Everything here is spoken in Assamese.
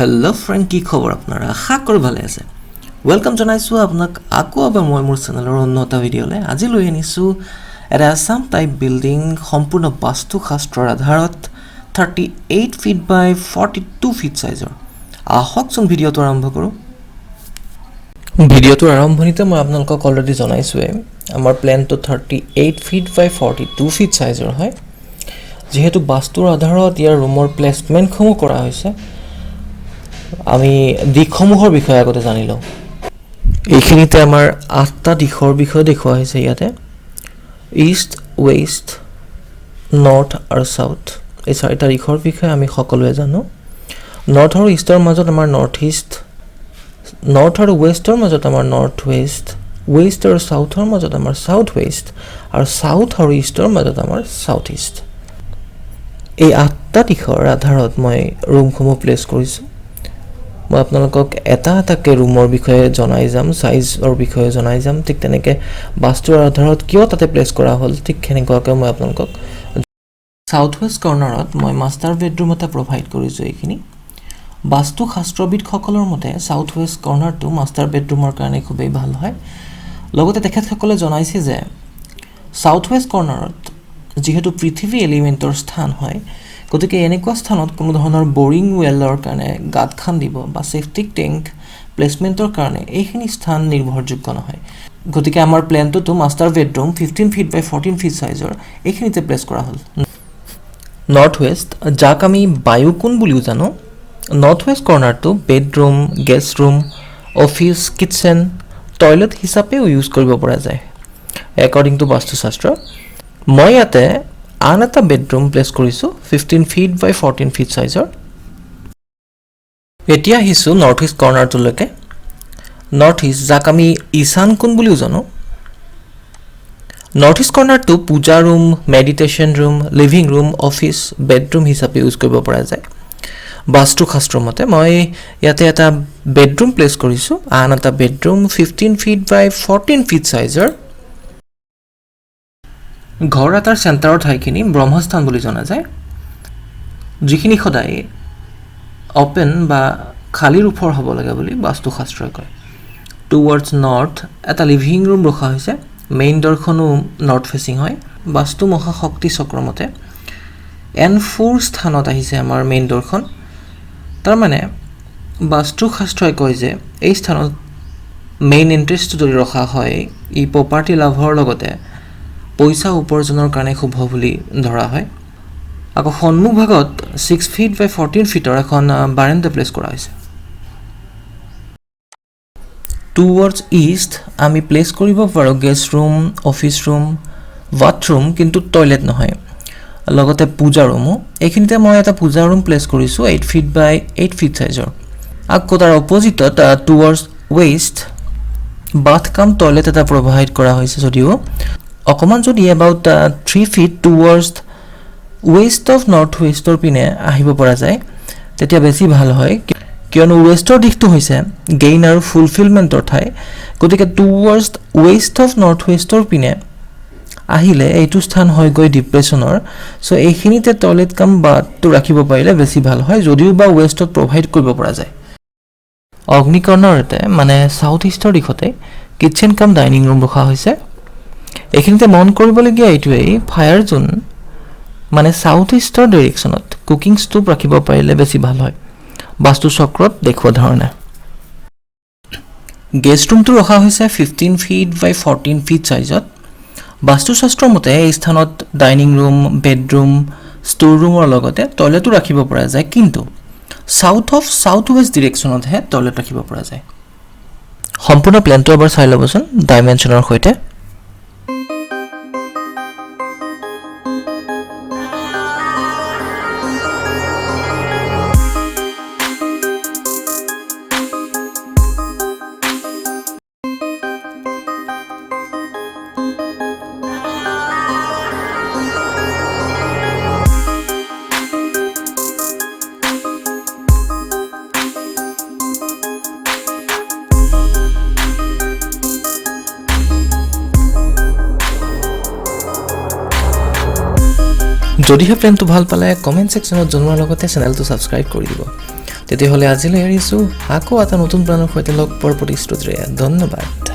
Hello friend, কি খবৰ আপোনাৰ? আশা কৰো ভালে আছে। ওয়েলকাম জনাইছো আপোনাক আকৌ এবাৰ মই মোৰ চেনেলৰ অন্যটা ভিডিঅ'লে। আজি লৈ আনিছো এটা আসাম টাইপ বিল্ডিং সম্পূৰ্ণ বাস্তু শাস্ত্ৰৰ আধাৰত 38 ফিট বাই 42 ফিট সাইজৰ। আহকচোন ভিডিঅ'টো আৰম্ভ কৰো। ভিডিঅ'টোৰ আৰম্ভণিতে মই আপোনালোকক অলৰেডি জনাইছোৱে আমাৰ প্ল্যানটো 38 ফিট বাই 42 ফিট সাইজৰ হয়। যেহেতু বাস্তুৰ আধাৰত ইয়াৰ ৰুমৰ প্লেচমেণ্টসমূহ কৰা হৈছে, আমি দিশসমূহৰ বিষয়ে আগতে জানি লওঁ। এইখিনিতে আমাৰ 8টা দিশৰ বিষয়ে দেখুওৱা হৈছে ইয়াতে। ইষ্ট, ৱেষ্ট, নৰ্থ আৰু সাউথ। এই 4টা দিশৰ বিষয়ে আমি সকলোৱে জানো। নৰ্থ আৰু ইষ্টৰ মাজত আমাৰ নৰ্থ ইষ্ট, নৰ্থ আৰু ৱেষ্টৰ মাজত আমাৰ নৰ্থ ৱেষ্ট, ৱেষ্ট আৰু সাউথৰ মাজত আমাৰ সাউথ ৱেষ্ট, আৰু সাউথ আৰু ইষ্টৰ মাজত আমাৰ সাউথ ইষ্ট। এই 8টা দিশৰ আধাৰত মই ৰুমসমূহ প্লেচ কৰিছোঁ। মই আপোনালোকক এটাকে ৰুমৰ বিষয়ে জনাই যাম, সাইজৰ বিষয়ে জনাই যাম। ঠিক তেনেকৈ বাস্তুৰ আধাৰত কিয় তাতে প্লেচ কৰা হ'ল, ঠিক সেনেকুৱাকৈ মই আপোনালোকক সাউথ ৱেষ্ট কৰ্ণাৰত মই মাষ্টাৰ বেডৰুম এটা প্ৰভাইড কৰিছোঁ। এইখিনি বাস্তু শাস্ত্ৰবিদসকলৰ মতে সাউথ ৱেষ্ট কৰ্ণাৰটো মাষ্টাৰ বেডৰুমৰ কাৰণে খুবেই ভাল হয়। লগতে তেখেতসকলে জনাইছে যে সাউথ ৱেষ্ট কৰ্ণাৰত যিহেতু পৃথিৱী এলিমেণ্টৰ স্থান হয়, গতিকে এনেকুৱা স্থানত কোনো ধৰণৰ বৰিং ৱেলৰ কাৰণে গাঁত খান্দিব বা সেফটিক টেংক প্লেচমেণ্টৰ কাৰণে এইখিনি স্থান নিৰ্ভৰযোগ্য নহয়। গতিকে আমাৰ প্লেনটোতো master bedroom 15 feet by 14 feet সাইজৰ এইখিনিতে প্লেচ কৰা হ'ল। নৰ্থ ৱেষ্ট, যাক আমি বায়ুকোণ বুলিও জানো, নৰ্থ ৱেষ্ট কৰ্ণাৰটো bedroom, guest room, office, kitchen, toilet হিচাপেও ইউজ কৰিব পৰা যায় একৰ্ডিং টু বাস্তুশাস্ত্ৰ। মই ইয়াতে আন এটা বেডৰুম প্লেচ কৰিছোঁ 15 ফিট বাই 14 ফিট সাইজৰ। এতিয়া আহিছোঁ নৰ্থ ইষ্ট কৰ্ণাৰটোলৈকে। নৰ্থ ইষ্ট, যাক আমি ঈশান কোণ বুলিও জানো, নৰ্থ ইষ্ট কৰ্ণাৰটো পূজা room, meditation room, living room, office, bedroom হিচাপে ইউজ কৰিব পৰা যায় বাস্তুশাস্ত্ৰৰ মতে। মই ইয়াতে এটা বেডৰুম প্লেচ কৰিছোঁ, আন এটা বেডৰুম 15 ফিট বাই 14 ফিট সাইজৰ। ঘৰ এটাৰ চেণ্টাৰৰ ঠাইখিনি ব্ৰহ্মস্থান বুলি জনা যায়, যিখিনি সদায় অপেন বা খালী ৰূপৰ হ'ব লাগে বুলি বাস্তুশাস্ত্ৰই কয়। টুৱাৰ্ডছ নৰ্থ এটা লিভিং ৰুম ৰখা হৈছে। মেইন ডৰখনো নৰ্থ ফেচিং হয়। বাস্তু মহাশক্তি চক্ৰমতে N4 স্থানত আহিছে আমাৰ মেইন ডৰখন। তাৰমানে বাস্তুশাস্ত্ৰই কয় যে এই স্থানত মেইন এণ্ট্ৰেঞ্চটো যদি ৰখা হয়, ই প্ৰপাৰ্টি লাভৰ লগতে পইচা উপাৰ্জনৰ কাৰণে শুভ বুলি ধৰা হয়। আকৌ সন্মুখ ভাগত 6 ফিট বাই 14 ফিটৰ এখন বাৰাণ্ডা প্লেচ কৰা হৈছে। টুৱাৰ্ডছ ইষ্ট আমি প্লেচ কৰিব পাৰোঁ guest room, office room, bathroom, কিন্তু টয়লেট নহয়, লগতে পূজা ৰুমো। এইখিনিতে মই এটা পূজা ৰুম প্লেচ কৰিছোঁ 8 ফিট বাই 8 ফিট সাইজৰ। আকৌ তাৰ অপজিটত towards west bath cum toilet এটা প্ৰভাইড কৰা হৈছে, যদিও অকণমান যদি about 3 feet towards west of north ৱেষ্টৰ পিনে আহিব পৰা যায় তেতিয়া বেছি ভাল হয়, কিয়নো ৱেষ্টৰ দিশটো হৈছে গেইন আৰু ফুলফিলমেণ্টৰ ঠাই। গতিকে টুৱাৰ্ডছ ৱেষ্ট অফ নৰ্থ ৱেষ্টৰ পিনে আহিলে এইটো স্থান হয়গৈ ডিপ্ৰেশ্যনৰ। চ' এইখিনিতে টয়লেট কাম বাথটো ৰাখিব পাৰিলে বেছি ভাল হয়, যদিও বা ৱেষ্টত প্ৰভাইড কৰিব পৰা যায়। অগ্নিকৰ্ণৰতে মানে সাউথ ইষ্টৰ দিশতে কিটচেন কাম ডাইনিং ৰুম ৰখা হৈছে। এইখিনিতে মন কৰিবলগীয়া এইটোৱেই, ফায়াৰ জোন মানে সাউথ ইষ্টৰ ডিৰেকশ্যনত কুকিং ষ্ট'ভ ৰাখিব পাৰিলে বেছি ভাল হয় বাস্তু চক্ৰত দেখুওৱা ধৰণে। গেষ্ট ৰুমটো ৰখা হৈছে 15 ফিট বাই 14 ফিট সাইজত। বাস্তুশাস্ত্ৰৰ মতে এই স্থানত ডাইনিং ৰুম, বেডৰুম, ষ্ট'ৰ ৰুমৰ লগতে টয়লেটো ৰাখিব পৰা যায়, কিন্তু সাউথ ৱেষ্ট ডিৰেকশ্যনতহে টয়লেট ৰাখিব পৰা যায়। সম্পূৰ্ণ প্লেনটো এবাৰ চাই ল'বচোন ডাইমেনশ্যনৰ সৈতে। যদিহে প্লেনটো ভাল পালে কমেণ্ট ছেকশ্যনত জনোৱাৰ লগতে চেনেলটো ছাবস্ক্ৰাইব কৰি দিব। তেতিয়াহ'লে আজিলৈ এৰিছোঁ, আকৌ এটা নতুন প্লেনৰ সৈতে লগ পোৱাৰ প্ৰতিশ্ৰুতিৰে ধন্যবাদ।